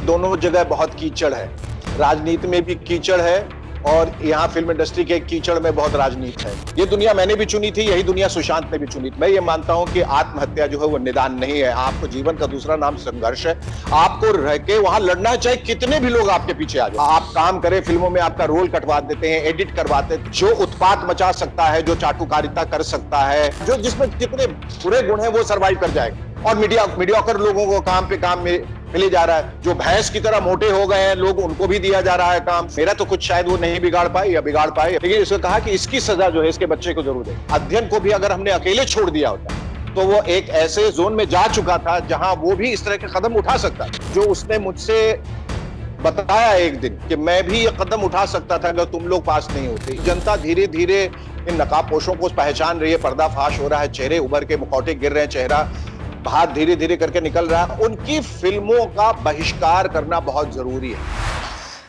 दोनों जगह बहुत कीचड़ है, राजनीति में भी कीचड़ है और यहाँ फिल्म इंडस्ट्री के कीचड़ में बहुत राजनीति है। ये दुनिया मैंने भी चुनी थी, यही दुनिया सुशांत ने भी चुनी थी। मैं ये मानता हूँ कि आत्महत्या जो है वो निदान नहीं है। आपको जीवन का दूसरा नाम संघर्ष है। आपको रह के वहां लड़ना है, चाहे कितने भी लोग आपके पीछे आ जाए। आप काम करें, फिल्मों में आपका रोल कटवा देते हैं, एडिट करवाते हैं। जो उत्पात मचा सकता है, जो चाटुकारिता कर सकता है, जो जिसमें जितने बुरे गुण है वो सर्वाइव कर जाएगा। और मीडियाकर लोगों को काम पे काम में मिले जा रहा है। जो भैंस की तरह मोटे हो गए हैं लोग, उनको भी दिया जा रहा है काम। मेरा तो कुछ शायद वो नहीं बिगाड़ पाए या बिगाड़ पाए, लेकिन इसने कहा कि इसकी सजा जो है इसके बच्चे को जरूर दे। अध्ययन को भी अगर हमने अकेले छोड़ दिया होता तो वो एक ऐसे जोन में जा चुका था जहां वो भी इस तरह के कदम उठा सकता। जो उसने मुझसे बताया एक दिन कि मैं भी ये कदम उठा सकता था अगर तुम लोग पास नहीं होते। जनता धीरे धीरे इन नकाबपोशों को पहचान रही है, पर्दाफाश हो रहा है, चेहरे उभर के मुखौटे गिर रहे हैं, चेहरा बाहर धीरे धीरे करके निकल रहा है। उनकी फिल्मों का बहिष्कार करना बहुत जरूरी है।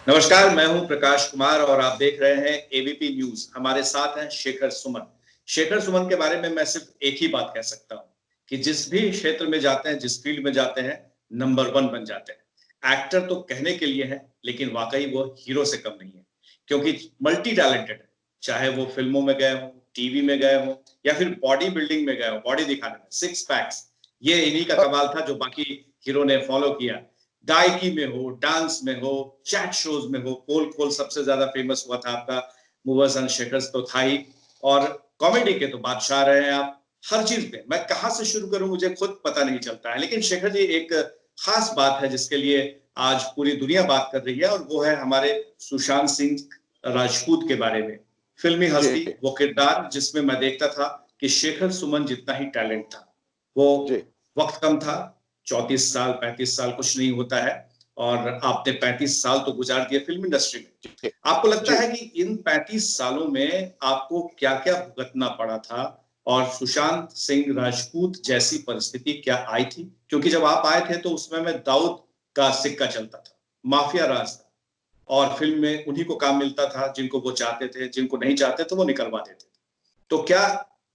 नमस्कार, मैं हूं प्रकाश कुमार और आप देख रहे हैं एबीपी न्यूज। हमारे साथ हैं शेखर सुमन। शेखर सुमन के बारे में मैं सिर्फ एक ही बात कह सकता हूं कि जिस भी क्षेत्र में जाते हैं, जिस फील्ड में जाते हैं, नंबर 1 बन जाते हैं। एक्टर तो कहने के लिए है, लेकिन वाकई वो हीरो से कम नहीं है, क्योंकि मल्टी टैलेंटेड है। चाहे वो फिल्मों में गए हो, टीवी में गए हो, या फिर बॉडी बिल्डिंग में गए हो, बॉडी दिखाने में, 6 पैक्स, ये इन्हीं का कमाल था जो बाकी हीरो ने फॉलो किया। गायकी में हो, डांस में हो, चैट शोज में हो, पोल खोल सबसे ज्यादा फेमस हुआ था आपका, मूवर्स एंड शेकर्स तो था ही, और कॉमेडी के तो बादशाह रहे हैं आप। हर चीज में मैं कहां से शुरू करूं मुझे खुद पता नहीं चलता है। लेकिन शेखर जी, एक खास बात है जिसके लिए आज पूरी दुनिया बात कर रही है, और वो है हमारे सुशांत सिंह राजपूत के बारे में। फिल्मी हस्ती, वो किरदार जिसमें मैं देखता था कि शेखर सुमन जितना ही टैलेंट था। वो वक्त कम था, 34 साल 35 साल कुछ नहीं होता है, और आपने 35 साल तो गुजार दिए फिल्म इंडस्ट्री में। आपको लगता है कि इन 35 सालों में आपको क्या क्या भुगतना पड़ा था, और सुशांत सिंह राजपूत जैसी परिस्थिति क्या आई थी? क्योंकि जब आप आए थे तो उसमें में दाऊद का सिक्का चलता था, माफिया राज था, और फिल्म में उन्हीं को काम मिलता था जिनको वो चाहते थे, जिनको नहीं चाहते तो वो निकलवा देते थे। तो क्या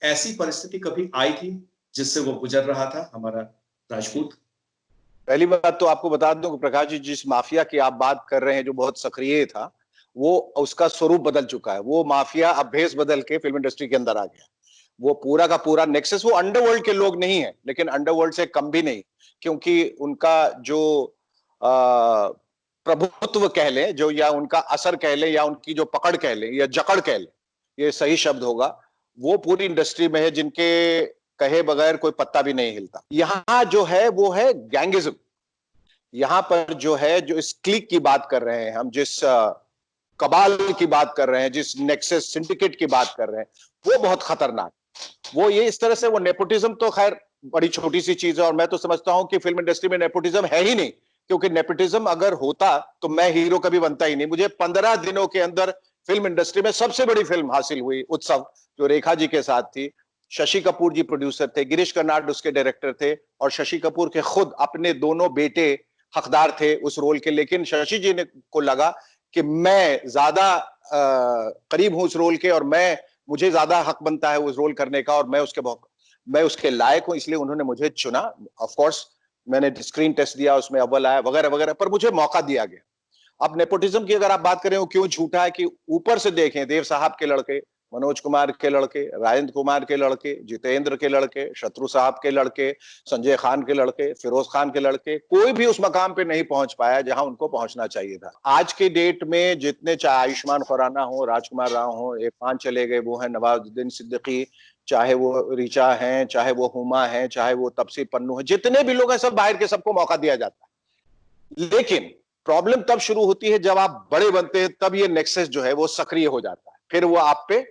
ऐसी परिस्थिति कभी आई थी जिससे वो गुजर रहा था हमारा राजपूत? पहली बात तो आपको बता दूं कि प्रकाश जी, जिस माफिया की आप बात कर रहे हैं जो बहुत सक्रिय था, वो उसका स्वरूप बदल चुका है। वो माफिया अब भेष बदल के फिल्म इंडस्ट्री के अंदर आ गया। वो पूरा का पूरा नेक्सस, वो अंडरवर्ल्ड के लोग नहीं है, लेकिन अंडरवर्ल्ड से कम भी नहीं, क्योंकि उनका जो प्रभुत्व कह लें, जो या उनका असर कह लें, या उनकी जो पकड़ कह लें, या जकड़ कह लें, ये सही शब्द होगा, वो पूरी इंडस्ट्री में है जिनके कहे बगैर कोई पत्ता भी नहीं हिलता। यहां जो है वो है गैंगिज्म। यहां पर जो है, जो इस क्लिक की बात कर रहे हैं हम, जिस कबाल की बात कर रहे हैं, जिस नेक्सस सिंडिकेट की बात कर रहे हैं, वो बहुत खतरनाक। वो ये इस तरह से, वो नेपोटिज्म तो खैर बड़ी छोटी सी चीज है, और मैं तो समझता हूं कि फिल्म इंडस्ट्री में नेपोटिज्म है ही नहीं, क्योंकि नेपोटिज्म अगर होता तो मैं हीरो कभी बनता ही नहीं। मुझे 15 दिनों के अंदर फिल्म इंडस्ट्री में सबसे बड़ी फिल्म हासिल हुई, उत्सव, जो रेखा जी के साथ थी। शशि कपूर जी प्रोड्यूसर थे, गिरीश कर्नाड उसके डायरेक्टर थे, और शशि कपूर के खुद अपने दोनों बेटे हकदार थे उस रोल के। लेकिन शशि जी ने को लगा कि मैं ज्यादा करीब हूं उस रोल के, और मुझे ज्यादा हक बनता है उस रोल करने का, और मैं उसके लायक हूं, इसलिए उन्होंने मुझे चुना। ऑफ कोर्स मैंने स्क्रीन टेस्ट दिया, उसमें अव्वल आया, वगैरह वगैरह, पर मुझे मौका दिया गया। अब नेपोटिज्म की अगर आप बात करें, वो क्यों झूठा है कि ऊपर से देखें, देव साहब के लड़के, मनोज कुमार के लड़के, राजेंद्र कुमार के लड़के, जितेंद्र के लड़के, शत्रु साहब के लड़के, संजय खान के लड़के, फिरोज खान के लड़के, कोई भी उस मकाम पे नहीं पहुंच पाया जहां उनको पहुंचना चाहिए था। आज के डेट में जितने, चाहे आयुष्मान खुराना हो, राजकुमार राव हो, इरफान चले गए, वो है नवाजुद्दीन सिद्दीकी, चाहे वो ऋचा हैं, चाहे वो हुमा हैं, चाहे वो तपसी पन्नू है, जितने भी लोग हैं सब बाहर के, सबको मौका दिया जाता है। लेकिन प्रॉब्लम तब शुरू होती है जब आप बड़े बनते हैं, तब ये नेक्सस जो है वो सक्रिय हो जाता है, फिर वो आप पे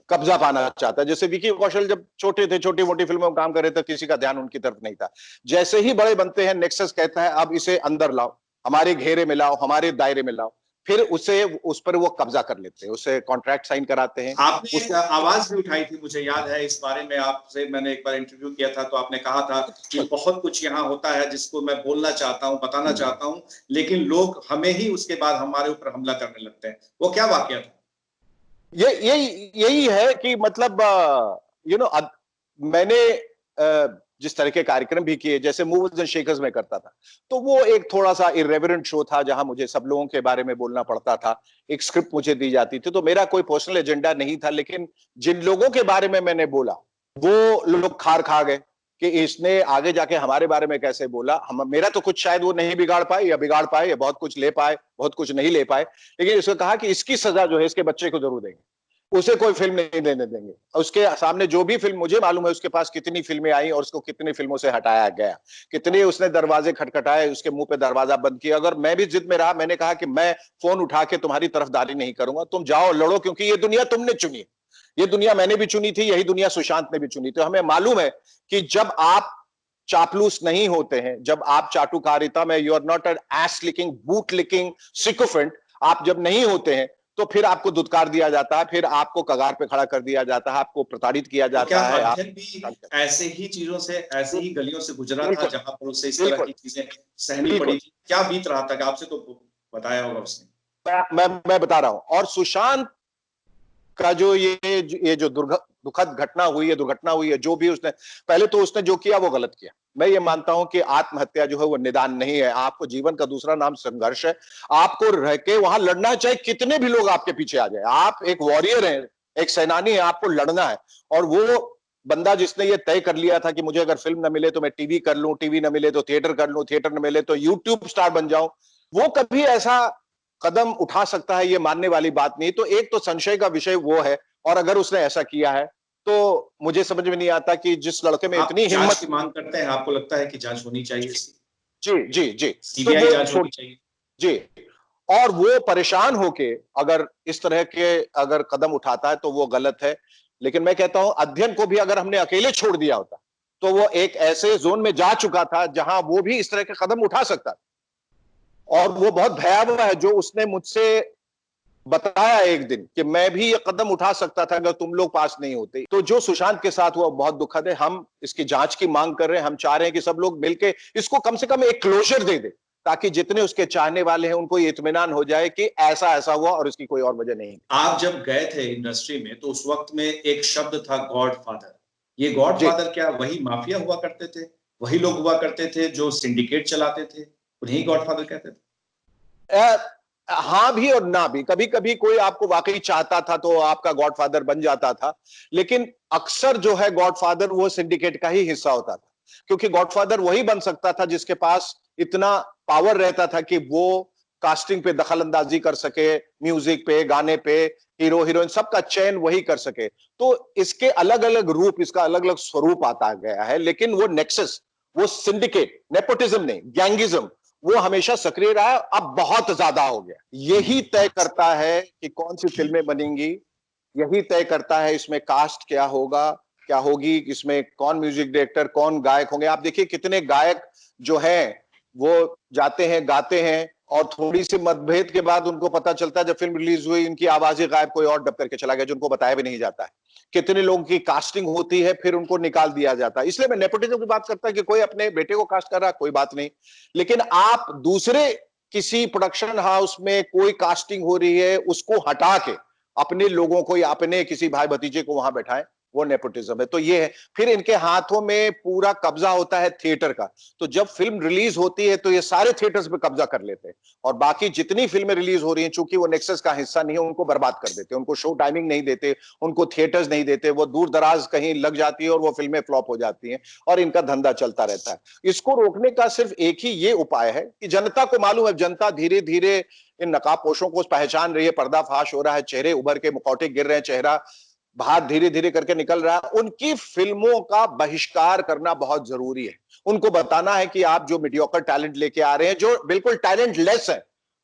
कब्जा पाना चाहता है। जैसे विकी कौशल जब छोटे थे, छोटी मोटी फिल्मों में काम कर रहे थे, किसी का ध्यान उनकी तरफ नहीं था। जैसे ही बड़े बनते हैं, नेक्सस कहता है अब इसे अंदर लाओ, हमारे घेरे में लाओ, हमारे दायरे में लाओ, फिर उस पर वो कब्जा कर लेते हैं, उससे कॉन्ट्रैक्ट साइन कराते हैं। आपने आवाज भी उठाई थी, मुझे याद है इस बारे में आपसे मैंने एक बार इंटरव्यू किया था, तो आपने कहा था कि बहुत कुछ यहाँ होता है जिसको मैं बोलना चाहता हूँ, बताना चाहता हूँ, लेकिन लोग हमें ही उसके बाद हमारे ऊपर हमला करने लगते हैं। वो क्या वाकया था? यही है कि मतलब मैंने जिस तरह के कार्यक्रम भी किए, जैसे मूवर्स एंड शेकर्स में करता था, तो वो एक थोड़ा सा इर्रेवरेंट शो था जहां मुझे सब लोगों के बारे में बोलना पड़ता था, एक स्क्रिप्ट मुझे दी जाती थी, तो मेरा कोई पर्सनल एजेंडा नहीं था। लेकिन जिन लोगों के बारे में मैंने बोला वो लोग खार खा गए कि इसने आगे जाके हमारे बारे में कैसे बोला। हम मेरा तो कुछ शायद वो नहीं बिगाड़ पाए या बिगाड़ पाए, या बहुत कुछ ले पाए, बहुत कुछ नहीं ले पाए, लेकिन इसको कहा कि इसकी सजा जो है इसके बच्चे को जरूर देंगे, उसे कोई फिल्म नहीं लेने देंगे। उसके सामने जो भी फिल्म, मुझे मालूम है उसके पास कितनी फिल्में आई और उसको कितनी फिल्मों से हटाया गया, कितने उसने दरवाजे खटखटाए, उसके मुंह पे दरवाजा बंद किया। अगर मैं भी जिद में रहा, मैंने कहा कि मैं फोन उठा के तुम्हारी तरफदारी नहीं करूंगा, तुम जाओ लड़ो, क्योंकि ये दुनिया तुमने चुनी है, ये दुनिया मैंने भी चुनी थी, यही दुनिया सुशांत ने भी चुनी। तो हमें मालूम है कि जब आप चापलूस नहीं होते हैं, जब आप चाटुकारिता में, you are not an ass licking, boot licking sycophant, आप जब नहीं होते हैं तो फिर आपको धुतकार दिया जाता है, फिर आपको कगार पे खड़ा कर दिया जाता है, आपको प्रताड़ित किया तो जाता क्या है। अध्ययन भी ऐसे ही चीजों से, ऐसे ही गलियों से गुजरा था बिल्कुल जहां पर उसे इस तरह बिल्कुल की चीजें सहनी बिल्कुल पड़ी थी? क्या बीत रहा था? कि आपसे तो बताया होगा उसने। मैं बता रहा हूं। और सुशांत का जो ये जो दुखद घटना हुई है, दुर्घटना हुई है, जो भी उसने, पहले तो उसने जो किया वो गलत किया। मैं ये मानता हूं कि आत्महत्या जो है वो निदान नहीं है। आपको जीवन का दूसरा नाम संघर्ष है, आपको रह के वहां लड़ना है, चाहे कितने भी लोग आपके पीछे आ जाए। आप एक वॉरियर हैं, एक सेनानी है, आपको लड़ना है। और वो बंदा जिसने ये तय कर लिया था कि मुझे अगर फिल्म न मिले तो मैं टीवी कर लूं, टीवी न मिले तो थिएटर कर लूं, थिएटर न मिले तो यूट्यूब स्टार बन जाऊं, वो कभी ऐसा कदम उठा सकता है, ये मानने वाली बात नहीं। तो एक तो संशय का विषय वो है, और अगर उसने ऐसा किया है तो मुझे समझ में नहीं आता कि जिस लड़के में आप इतनी जांच हिम्मत। की मांग करते हैं? आपको लगता है कि जांच होनी चाहिए इसकी? जी जी जी। तो सीबीआई वो जांच होनी चाहिए? जी, और वो परेशान होके अगर इस तरह के अगर कदम उठाता है तो वो गलत है। लेकिन मैं कहता हूं अध्ययन को भी अगर हमने अकेले छोड़ दिया होता तो वो एक ऐसे जोन में जा चुका था जहां वो भी इस तरह के कदम उठा सकता था। और वो बहुत भयावह है जो उसने मुझसे बताया एक दिन कि मैं भी ये कदम उठा सकता था अगर तुम लोग पास नहीं होते। तो जो सुशांत के साथ हुआ बहुत दुखद है। हम इसकी जांच की मांग कर रहे हैं। हम चाह रहे हैं कि सब लोग मिलकर इसको कम से कम एक क्लोजर दे दे, ताकि जितने उसके चाहने वाले हैं उनको ये इत्मीनान हो जाए कि ऐसा ऐसा हुआ और इसकी कोई और वजह नहीं। आप जब गए थे इंडस्ट्री में तो उस वक्त में एक शब्द था गॉडफादर। ये जी। गॉडफादर क्या वही माफिया हुआ करते थे? वही लोग हुआ करते थे जो सिंडिकेट चलाते थे? उन्हें गॉडफादर कहते थे? हाँ भी और ना भी। कभी कभी कोई आपको वाकई चाहता था तो आपका गॉडफादर बन जाता था, लेकिन अक्सर जो है गॉडफादर वो सिंडिकेट का ही हिस्सा होता था। क्योंकि गॉडफादर वही बन सकता था जिसके पास इतना पावर रहता था कि वो कास्टिंग पे दखल अंदाजी कर सके, म्यूजिक पे, गाने पे, हीरो हीरोइन सबका चयन वही कर सके। तो इसके अलग अलग रूप, इसका अलग अलग स्वरूप आता गया है, लेकिन वो नेक्सस, वो सिंडिकेट, नेपोटिज्म नहीं, गैंगिज्म, वो हमेशा सक्रिय रहा है। अब बहुत ज्यादा हो गया। यही तय करता है कि कौन सी फिल्में बनेंगी, यही तय करता है इसमें कास्ट क्या होगा, क्या होगी, इसमें कौन म्यूजिक डायरेक्टर, कौन गायक होंगे। आप देखिए कितने गायक जो हैं वो जाते हैं, गाते हैं, और थोड़ी सी मतभेद के बाद उनको पता चलता है जब फिल्म रिलीज हुई इनकी आवाज ही गायब, कोई और डब करके चला गया, जो उनको बताया भी नहीं जाता है। कितने लोगों की कास्टिंग होती है फिर उनको निकाल दिया जाता है। इसलिए मैं नेपोटिज्म की बात करता है कि कोई अपने बेटे को कास्ट कर रहा है, कोई बात नहीं, लेकिन आप दूसरे किसी प्रोडक्शन हाउस में कोई कास्टिंग हो रही है उसको हटा के अपने लोगों को या अपने किसी भाई भतीजे को वहां बैठाएं, वो नेपोटिज्म है। तो ये है। फिर इनके हाथों में पूरा कब्जा होता है थिएटर का। तो जब फिल्म रिलीज होती है तो ये सारे थिएटर्स पे कब्जा कर लेते हैं, और बाकी जितनी फिल्में रिलीज हो रही हैं चूंकि वो नेक्सस का हिस्सा नहीं है, उनको बर्बाद कर देते हैं, उनको शो टाइमिंग नहीं देते, उनको थिएटर्स नहीं देते, वो दूर दराज कहीं लग जाती है और वो फिल्में फ्लॉप हो जाती हैं, और इनका धंधा चलता रहता है। इसको रोकने का सिर्फ एक ही ये उपाय है कि जनता को मालूम है, जनता धीरे धीरे इन नकाबपोशों को पहचान रही है, पर्दाफाश हो रहा है, चेहरे उभर के मुखौटे गिर रहे हैं, चेहरा बाहर धीरे धीरे करके निकल रहा है। उनकी फिल्मों का बहिष्कार करना बहुत जरूरी है। उनको बताना है कि आप जो मीडियोकर टैलेंट लेके आ रहे हैं, जो बिल्कुल टैलेंट लेस है,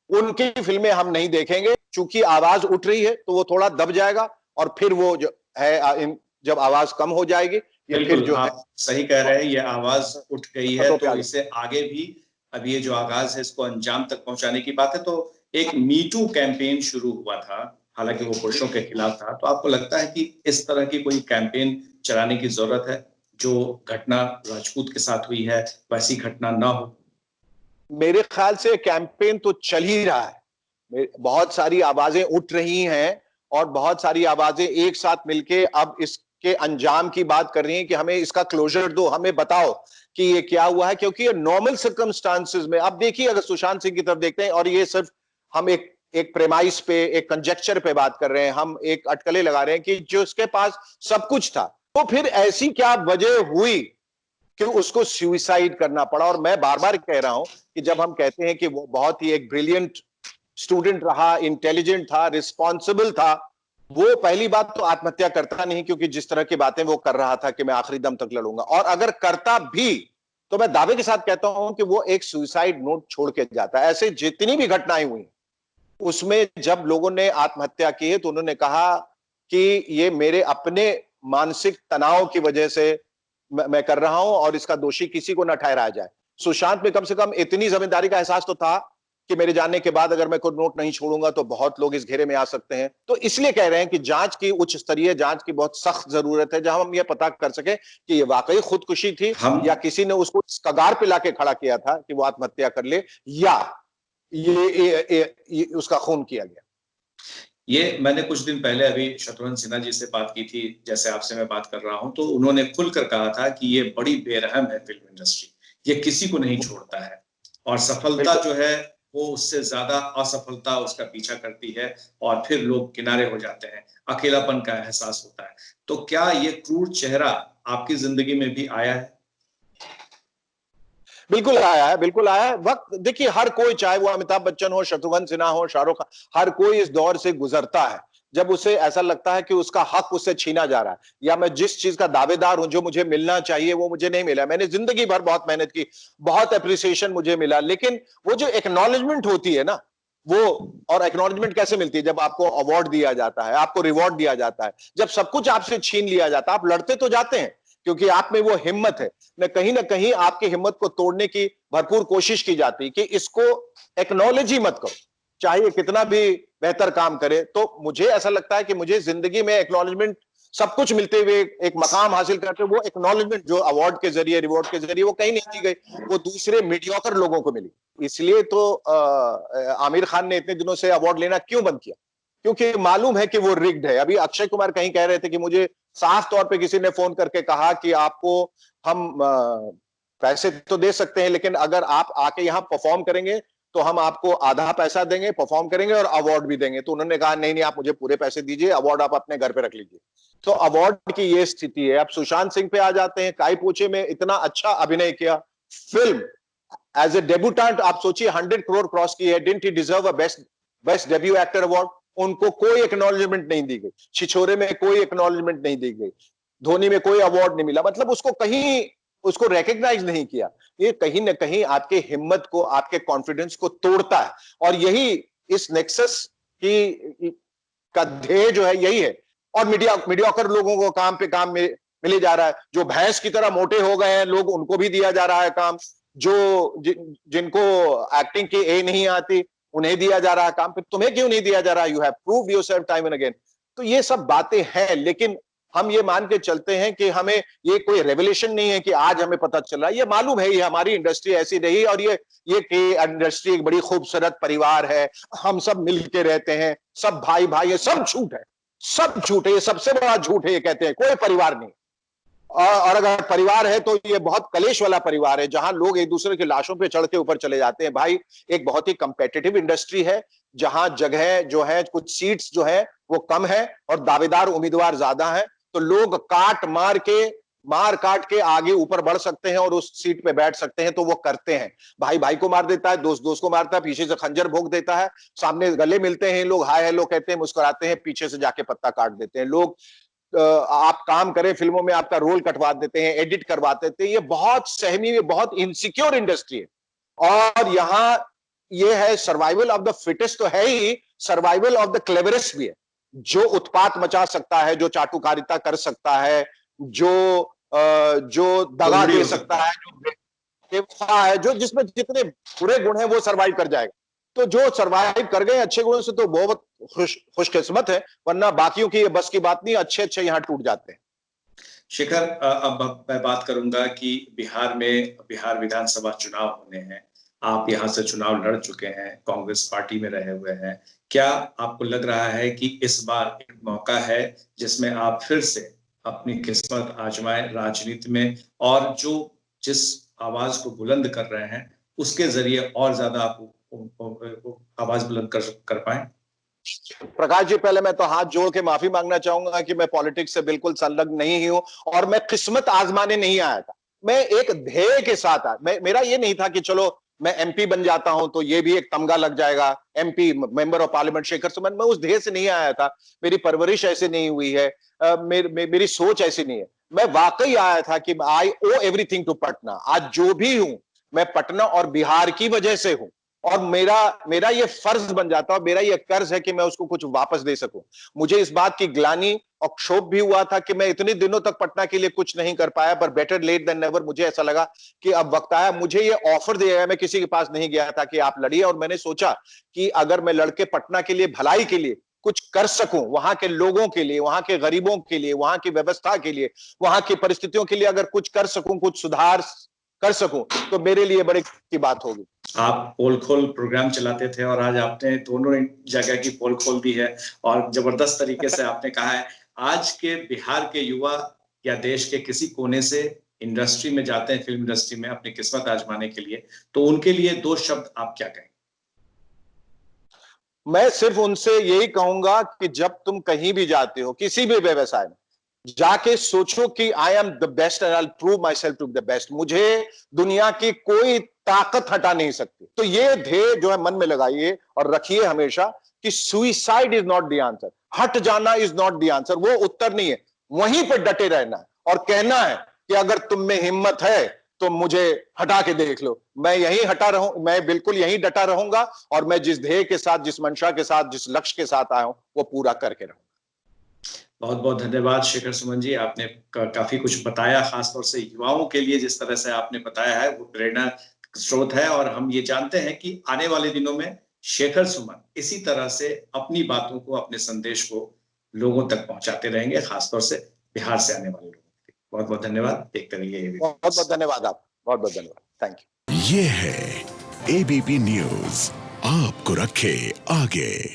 उनकी फिल्में हम नहीं देखेंगे। चूंकि आवाज उठ रही है तो वो थोड़ा दब जाएगा, और फिर वो जो है जब आवाज कम हो जाएगी ये फिर बिल्कुल जो है आप सही कह रहे हैं। ये आवाज उठ गई है खतों पे आ तो जाएगी। इसे आगे भी, अब ये जो आगाज है इसको अंजाम तक पहुंचाने की बात है। तो एक मीटू कैंपेन शुरू हुआ था, हालांकि वो पुरुषों के खिलाफ था। तो आपको लगता है कि इस तरह की कोई कैंपेन चलाने की जरूरत है? जो घटना राजपूत के साथ हुई है वैसी घटना ना हो? मेरे ख्याल से कैंपेन तो चल ही रहा है, बहुत सारी आवाजें उठ रही हैं, और बहुत सारी आवाजें एक साथ मिलके अब इस के अंजाम की बात कर रही हैं कि हमें इसका क्लोजर दो, हमें बताओ कि ये क्या हुआ है, क्योंकि ये नॉर्मल सर्कमस्टांसेस में, अब देखिए अगर सुशांत सिंह की तरफ देखते हैं, और ये सिर्फ हम एक एक प्रेमाइस पे, एक कंजेक्चर पे बात कर रहे हैं, हम एक अटकलें लगा रहे हैं कि जो उसके पास सब कुछ था, तो फिर ऐसी क्या वजह हुई कि उसको सुसाइड करना पड़ा। और मैं बार बार कह रहा हूं कि जब हम कहते हैं कि वो बहुत ही एक ब्रिलियंट स्टूडेंट रहा, इंटेलिजेंट था, रिस्पॉन्सिबल था, वो पहली बात तो आत्महत्या करता नहीं, क्योंकि जिस तरह की बातें वो कर रहा था कि मैं आखिरी दम तक लड़ूंगा, और अगर करता भी तो मैं दावे के साथ कहता हूं कि वो एक सुसाइड नोट छोड़ के जाता है। ऐसे जितनी भी घटनाएं हुई उसमें जब लोगों ने आत्महत्या की है तो उन्होंने कहा कि ये मेरे अपने मानसिक तनाव की वजह से मैं कर रहा हूं, और इसका दोषी किसी को न ठहराया जाए। सुशांत में कम से कम इतनी जिम्मेदारी का एहसास तो था कि मेरे जाने के बाद अगर मैं कोई नोट नहीं छोड़ूंगा तो बहुत लोग इस घेरे में आ सकते हैं। तो इसलिए कह रहे हैं कि जांच की, उच्च स्तरीय जांच की बहुत सख्त जरूरत है, जहां हम ये पता कर सके कि ये वाकई खुदकुशी थी हम या किसी ने उसको इस कगार पे लाके खड़ा किया था कि वो आत्महत्या कर ले, या ये उसका खून किया गया। ये मैंने कुछ दिन पहले अभी शत्रुघ्न सिन्हा जी से बात की थी, जैसे आपसे मैं बात कर रहा हूं, तो उन्होंने खुलकर कहा था कि ये बड़ी बेरहम है फिल्म इंडस्ट्री, ये किसी को नहीं छोड़ता है, और सफलता जो है वो उससे ज्यादा असफलता उसका पीछा करती है, और फिर लोग किनारे हो जाते हैं, अकेलापन का एहसास होता है। तो क्या ये क्रूर चेहरा आपकी जिंदगी में भी आया है? बिल्कुल आया है, बिल्कुल आया है। वक्त देखिए, हर कोई, चाहे वो अमिताभ बच्चन हो, शत्रुघ्न सिन्हा हो, शाहरुख खान, हर कोई इस दौर से गुजरता है जब उसे ऐसा लगता है कि उसका हक उससे छीना जा रहा है, या मैं जिस चीज का दावेदार हूं, जो मुझे मिलना चाहिए वो मुझे नहीं मिला। मैंने जिंदगी भर बहुत मेहनत की, बहुत अप्रिसिएशन मुझे मिला, लेकिन वो जो एक्नॉलेजमेंट होती है ना, वो, और एक्नॉलेजमेंट कैसे मिलती है? जब आपको अवार्ड दिया जाता है, आपको रिवॉर्ड दिया जाता है, जब सब कुछ आपसे छीन लिया जाता है, आप लड़ते तो जाते हैं क्योंकि आप में वो हिम्मत है, न कहीं आपकी हिम्मत को तोड़ने की भरपूर कोशिश की जाती है कि इसको एक्नॉलेज ही मत करो, चाहे कितना भी बेहतर काम करे। तो मुझे ऐसा लगता है कि मुझे जिंदगी में एक्नॉलेजमेंट, सब कुछ मिलते हुए, एक मकाम हासिल करते हुए, वो एक्नॉलेजमेंट जो अवार्ड के जरिए, रिवॉर्ड के जरिए, वो कहीं नहीं दी गई, वो दूसरे मीडियोकर लोगों को मिली। इसलिए तो आमिर खान ने इतने दिनों से अवार्ड लेना क्यों बंद किया? क्योंकि मालूम है कि वो रिग्ड है। अभी अक्षय कुमार कहीं कह रहे थे कि मुझे साफ तौर पे किसी ने फोन करके कहा कि आपको हम पैसे तो दे सकते हैं, लेकिन अगर आप आके यहाँ परफॉर्म करेंगे तो हम आपको आधा पैसा देंगे, परफॉर्म करेंगे और अवार्ड भी देंगे। तो उन्होंने कहा नहीं नहीं, आप मुझे पूरे पैसे दीजिए, अवार्ड आप अपने घर पे रख लीजिए। तो अवार्ड की ये स्थिति है। अब सुशांत सिंह पे आ जाते हैं। काई पोचे में इतना अच्छा अभिनय किया, फिल्म एज ए डेब्यूटेंट, आप सोचिए 100 करोड़ क्रॉस की है। Didn't he deserve a best debut actor award? उनको कोई एक्नॉलेजमेंट नहीं दी गई, छिछोरे में कोई एक्नॉलेजमेंट नहीं दी गई, धोनी में कोई अवार्ड नहीं मिला, मतलब उसको कहीं, उसको रिकॉग्नाइज नहीं किया। ये कहीं ना कहीं आपके हिम्मत को, आपके कॉन्फिडेंस को तोड़ता है, और यही इस नेक्सस की का ध्येय जो है यही है। और मीडियाकर लोगों को काम पे काम मिले जा रहा है, जो भैंस की तरह मोटे हो गए हैं लोग, उनको भी दिया जा रहा है काम, जिनको एक्टिंग की ए नहीं आती उन्हें दिया जा रहा है काम। फिर तुम्हें क्यों नहीं दिया जा रहा? You have proved yourself time and again. तो ये सब बातें हैं, लेकिन हम ये मान के चलते हैं कि हमें, ये कोई रेवोल्यूशन नहीं है कि आज हमें पता चल रहा है। ये मालूम है, ये हमारी इंडस्ट्री ऐसी रही, और ये इंडस्ट्री एक बड़ी खूबसूरत परिवार है, हम सब मिलके रहते हैं, सब भाई भाई है, सब झूठ है, सब झूठ है, ये सबसे बड़ा झूठ है। ये कहते हैं कोई परिवार नहीं, और अगर परिवार है तो ये बहुत कलेश वाला परिवार है, जहां लोग एक दूसरे की लाशों पे चढ़ के ऊपर चले जाते हैं। भाई, एक बहुत ही कंपेटिटिव इंडस्ट्री है, जहां जगह जो है, कुछ सीट्स जो है वो कम है और दावेदार उम्मीदवार ज्यादा हैं, तो लोग मार काट के आगे ऊपर बढ़ सकते हैं और उस सीट पे बैठ सकते हैं, तो वो करते हैं। भाई भाई को मार देता है, दोस्त दोस्त को मारता है, पीछे से खंजर भोंक देता है, सामने गले मिलते हैं लोग, हाय हेलो कहते हैं, मुस्कुराते हैं, पीछे से जाके पत्ता काट देते हैं लोग। आप काम करें फिल्मों में, आपका रोल कटवा देते हैं, एडिट करवा देते हैं। ये बहुत सहमी में, बहुत इनसिक्योर इंडस्ट्री है, और यहां ये है सर्वाइवल ऑफ द फिटेस्ट तो है ही, सर्वाइवल ऑफ द क्लेवरेस्ट भी है। जो उत्पात मचा सकता है, जो चाटुकारिता कर सकता है, जो दगा दे सकता है, जो बेवफा है, जो जिसमें जितने बुरे गुण हैं वो सर्वाइव कर जाएगा। तो जो सर्वाइव कर गए अच्छे गुणों से तो बहुत खुशकिस्मत है, वरना बाकियों की ये बस की बात नहीं, अच्छे अच्छे यहाँ टूट जाते हैं। शिखर, अब मैं बात करूंगा कि बिहार विधानसभा चुनाव होने हैं। आप यहाँ से चुनाव लड़ चुके हैं, कांग्रेस पार्टी में रहे हुए हैं। क्या आपको लग रहा है कि इस बार एक मौका है जिसमें आप फिर से अपनी किस्मत आजमाए राजनीति में, और जो जिस आवाज को बुलंद कर रहे हैं उसके जरिए और ज्यादा आप आवाज बुलंद कर पाए? प्रकाश जी, पहले मैं तो हाथ जोड़ के माफी मांगना चाहूंगा कि मैं पॉलिटिक्स से बिल्कुल संलग्न नहीं ही हूं, और मैं किस्मत आजमाने नहीं आया था। मैं एक ध्येय के साथ आया। मेरा ये नहीं था कि चलो मैं एमपी बन जाता हूं तो ये भी एक तमगा लग जाएगा, MP member of parliament Shekhar Suman. मैं उस ध्येय से नहीं आया था, मेरी परवरिश ऐसी नहीं हुई है, मेरी सोच ऐसी नहीं है। मैं वाकई आया था कि आई ओ एवरीथिंग टू पटना। आज जो भी हूं मैं पटना और बिहार की वजह से हूं, और मेरा ये फर्ज बन जाता है, मेरा ये कर्ज है कि मैं उसको कुछ वापस दे सकूं। मुझे इस बात की ग्लानि और क्षोभ भी हुआ था कि मैं इतने दिनों तक पटना के लिए कुछ नहीं कर पाया, पर बेटर लेट देन नेवर। मुझे ऐसा लगा कि अब वक्त आया। मुझे ये ऑफर दिया गया, मैं किसी के पास नहीं गया था कि आप लड़िए, और मैंने सोचा कि अगर मैं लड़के पटना के लिए, भलाई के लिए कुछ कर सकूं, वहां के लोगों के लिए, वहां के गरीबों के लिए, वहां की व्यवस्था के लिए, वहां की परिस्थितियों के लिए अगर कुछ कर सकूं, कुछ सुधार कर सकूं, तो मेरे लिए बड़ी की बात होगी। आप पोल खोल प्रोग्राम चलाते थे और आज आपने दोनों जगह की पोल खोल दी है, और जबरदस्त तरीके से आपने कहा है। आज के बिहार के युवा या देश के किसी कोने से इंडस्ट्री में जाते हैं, फिल्म इंडस्ट्री में अपनी किस्मत आजमाने के लिए, तो उनके लिए दो शब्द आप क्या कहें? मैं सिर्फ उनसे यही कहूंगा कि जब तुम कहीं भी जाते हो, किसी भी व्यवसाय में, जाके सोचो कि I am the best and I prove myself to the best. मुझे दुनिया की कोई ताकत हटा नहीं सकती। तो ये ध्येय जो है मन में लगाइए और रखिए हमेशा कि suicide is not the answer, हट जाना इज नॉट द आंसर, वो उत्तर नहीं है। वहीं पर डटे रहना है और कहना है कि अगर तुम में हिम्मत है तो मुझे हटा के देख लो। मैं यहीं हटा रहूं, मैं बिल्कुल यहीं डटा रहूंगा, और मैं जिस ध्येय के साथ, जिस मंशा के साथ, जिस लक्ष्य के साथ आया हूं वो पूरा करके रहूंगा। बहुत बहुत धन्यवाद शेखर सुमन जी, आपने काफी कुछ बताया, खासतौर से युवाओं के लिए जिस तरह से आपने बताया है वो प्रेरणा स्रोत है। और हम ये जानते हैं कि आने वाले दिनों में शेखर सुमन इसी तरह से अपनी बातों को, अपने संदेश को लोगों तक पहुंचाते रहेंगे, खासतौर से बिहार से आने वाले लोगों के लिए। बहुत बहुत धन्यवाद। देखते रहिए ABP बहुत बहुत धन्यवाद। आप बहुत बहुत धन्यवाद। Thank you. ये है ABP न्यूज, आपको रखे आगे।